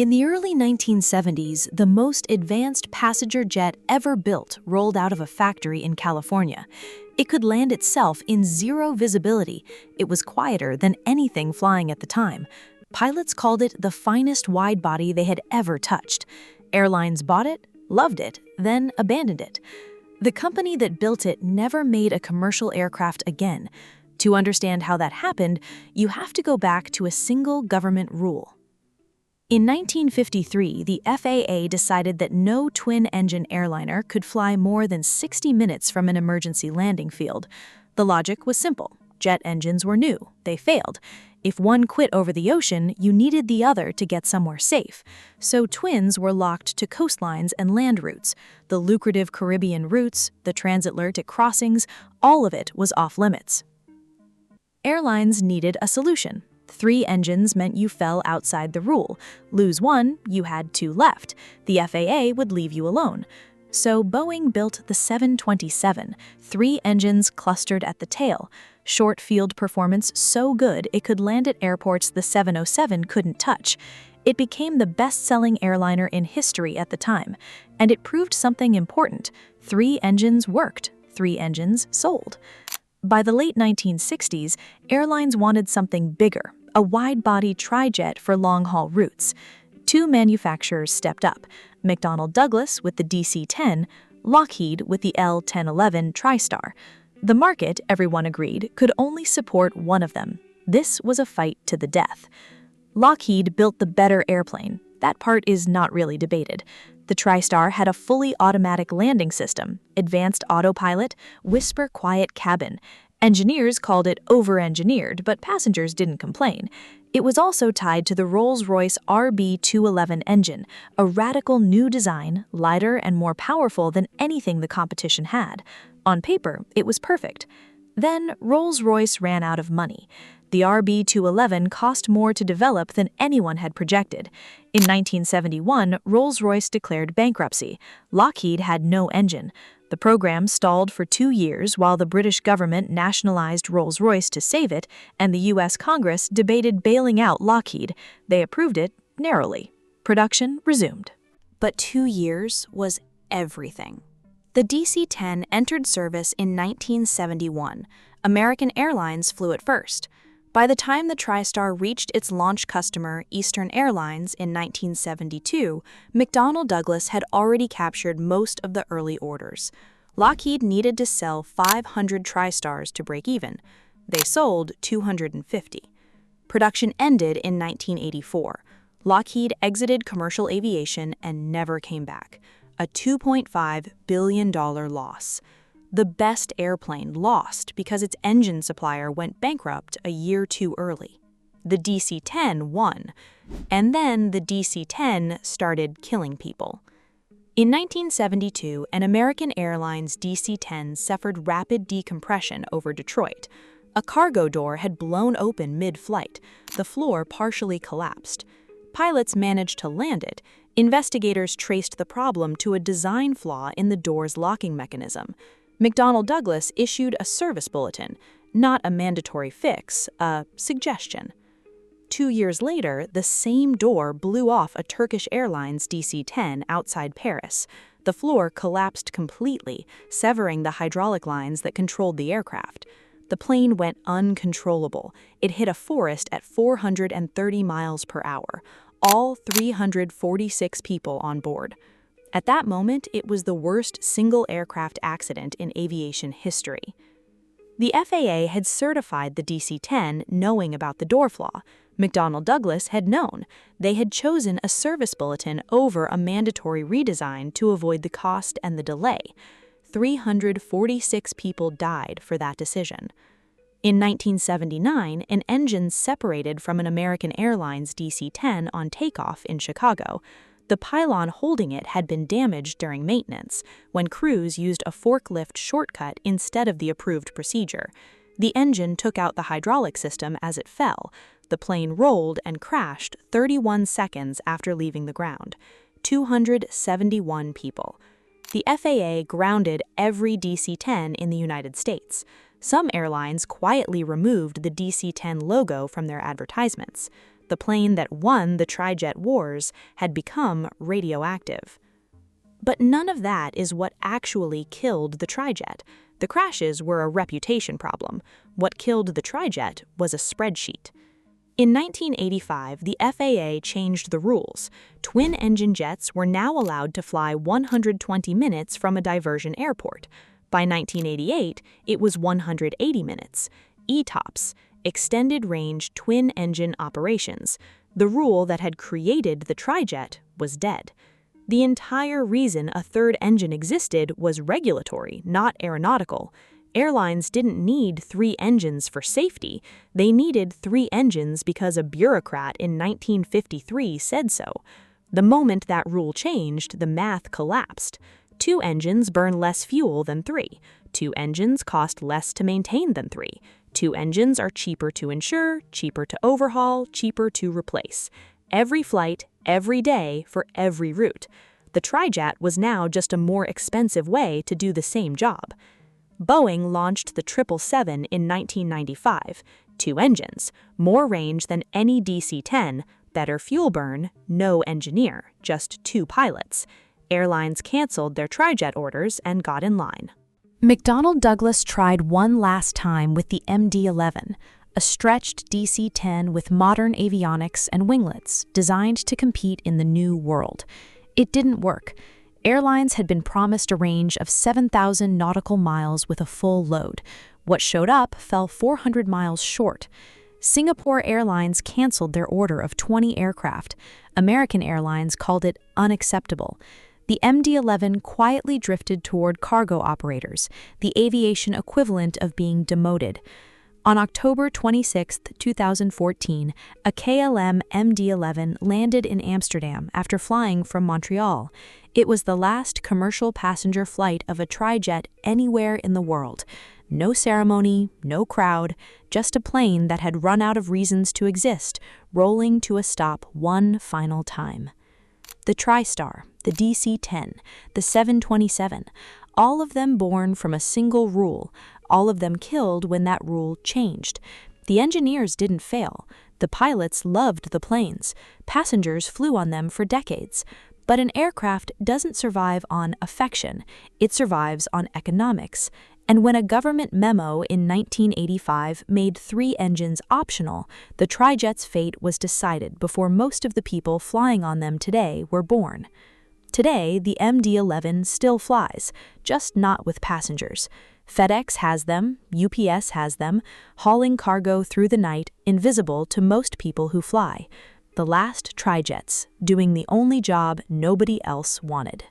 In the early 1970s, the most advanced passenger jet ever built rolled out of a factory in California. It could land itself in zero visibility. It was quieter than anything flying at the time. Pilots called it the finest wide-body they had ever touched. Airlines bought it, loved it, then abandoned it. The company that built it never made a commercial aircraft again. To understand how that happened, you have to go back to a single government rule. In 1953, the FAA decided that no twin-engine airliner could fly more than 60 minutes from an emergency landing field. The logic was simple. Jet engines were new. They failed. If one quit over the ocean, you needed the other to get somewhere safe. So twins were locked to coastlines and land routes. The lucrative Caribbean routes, the transatlantic crossings, all of it was off-limits. Airlines needed a solution. 3 engines meant you fell outside the rule. Lose one, you had 2 left. The FAA would leave you alone. So Boeing built the 727, 3 engines clustered at the tail. Short field performance so good it could land at airports the 707 couldn't touch. It became the best-selling airliner in history at the time. And it proved something important. 3 engines worked. 3 engines sold. By the late 1960s, airlines wanted something bigger. A wide-body Trijet for long-haul routes. 2 manufacturers stepped up, McDonnell Douglas with the DC-10, Lockheed with the L-1011 TriStar. The market, everyone agreed, could only support one of them. This was a fight to the death. Lockheed built the better airplane. That part is not really debated. The TriStar had a fully automatic landing system, advanced autopilot, whisper-quiet cabin. Engineers called it over-engineered, but passengers didn't complain. It was also tied to the Rolls-Royce RB211 engine, a radical new design, lighter and more powerful than anything the competition had. On paper, it was perfect. Then Rolls-Royce ran out of money. The RB211 cost more to develop than anyone had projected. In 1971, Rolls-Royce declared bankruptcy. Lockheed had no engine. The program stalled for 2 years while the British government nationalized Rolls-Royce to save it, and the U.S. Congress debated bailing out Lockheed. They approved it narrowly. Production resumed. But 2 years was everything. The DC-10 entered service in 1971. American Airlines flew it first. By the time the TriStar reached its launch customer, Eastern Airlines, in 1972, McDonnell Douglas had already captured most of the early orders. Lockheed needed to sell 500 TriStars to break even. They sold 250. Production ended in 1984. Lockheed exited commercial aviation and never came back. A $2.5 billion loss. The best airplane lost because its engine supplier went bankrupt a year too early. The DC-10 won, and then the DC-10 started killing people. In 1972, an American Airlines DC-10 suffered rapid decompression over Detroit. A cargo door had blown open mid-flight. The floor partially collapsed. Pilots managed to land it. Investigators traced the problem to a design flaw in the door's locking mechanism. McDonnell Douglas issued a service bulletin, not a mandatory fix, a suggestion. 2 years later, the same door blew off a Turkish Airlines DC-10 outside Paris. The floor collapsed completely, severing the hydraulic lines that controlled the aircraft. The plane went uncontrollable. It hit a forest at 430 miles per hour, all 346 people on board. At that moment, it was the worst single aircraft accident in aviation history. The FAA had certified the DC-10 knowing about the door flaw. McDonnell Douglas had known. They had chosen a service bulletin over a mandatory redesign to avoid the cost and the delay. 346 people died for that decision. In 1979, an engine separated from an American Airlines DC-10 on takeoff in Chicago. The pylon holding it had been damaged during maintenance, when crews used a forklift shortcut instead of the approved procedure. The engine took out the hydraulic system as it fell. The plane rolled and crashed 31 seconds after leaving the ground. 271 people. The FAA grounded every DC-10 in the United States. Some airlines quietly removed the DC-10 logo from their advertisements. the plane that won the Trijet wars, had become radioactive. But none of that is what actually killed the Trijet. The crashes were a reputation problem. What killed the Trijet was a spreadsheet. In 1985, the FAA changed the rules. Twin-engine jets were now allowed to fly 120 minutes from a diversion airport. By 1988, it was 180 minutes. ETOPS, Extended Range Twin-Engine Operations. The rule that had created the Trijet was dead. The entire reason a third engine existed was regulatory, not aeronautical. Airlines didn't need 3 engines for safety. They needed 3 engines because a bureaucrat in 1953 said so. The moment that rule changed, the math collapsed. 2 engines burn less fuel than 3. 2 engines cost less to maintain than 3. 2 engines are cheaper to insure, cheaper to overhaul, cheaper to replace. Every flight, every day, for every route. The Trijet was now just a more expensive way to do the same job. Boeing launched the 777 in 1995. 2 engines, more range than any DC-10, better fuel burn, no engineer, just 2 pilots. Airlines canceled their Trijet orders and got in line. McDonnell Douglas tried one last time with the MD-11, a stretched DC-10 with modern avionics and winglets designed to compete in the new world. It didn't work. Airlines had been promised a range of 7,000 nautical miles with a full load. What showed up fell 400 miles short. Singapore Airlines canceled their order of 20 aircraft. American Airlines called it unacceptable. The MD-11 quietly drifted toward cargo operators, the aviation equivalent of being demoted. On October 26, 2014, a KLM MD-11 landed in Amsterdam after flying from Montreal. It was the last commercial passenger flight of a Trijet anywhere in the world. No ceremony, no crowd, just a plane that had run out of reasons to exist, rolling to a stop one final time. The TriStar, the DC-10, the 727, all of them born from a single rule, all of them killed when that rule changed. The engineers didn't fail. The pilots loved the planes. Passengers flew on them for decades. But an aircraft doesn't survive on affection. It survives on economics. And when a government memo in 1985 made 3 engines optional, the Trijet's fate was decided before most of the people flying on them today were born. Today, the MD-11 still flies, just not with passengers. FedEx has them, UPS has them, hauling cargo through the night, invisible to most people who fly. The last Trijets, doing the only job nobody else wanted.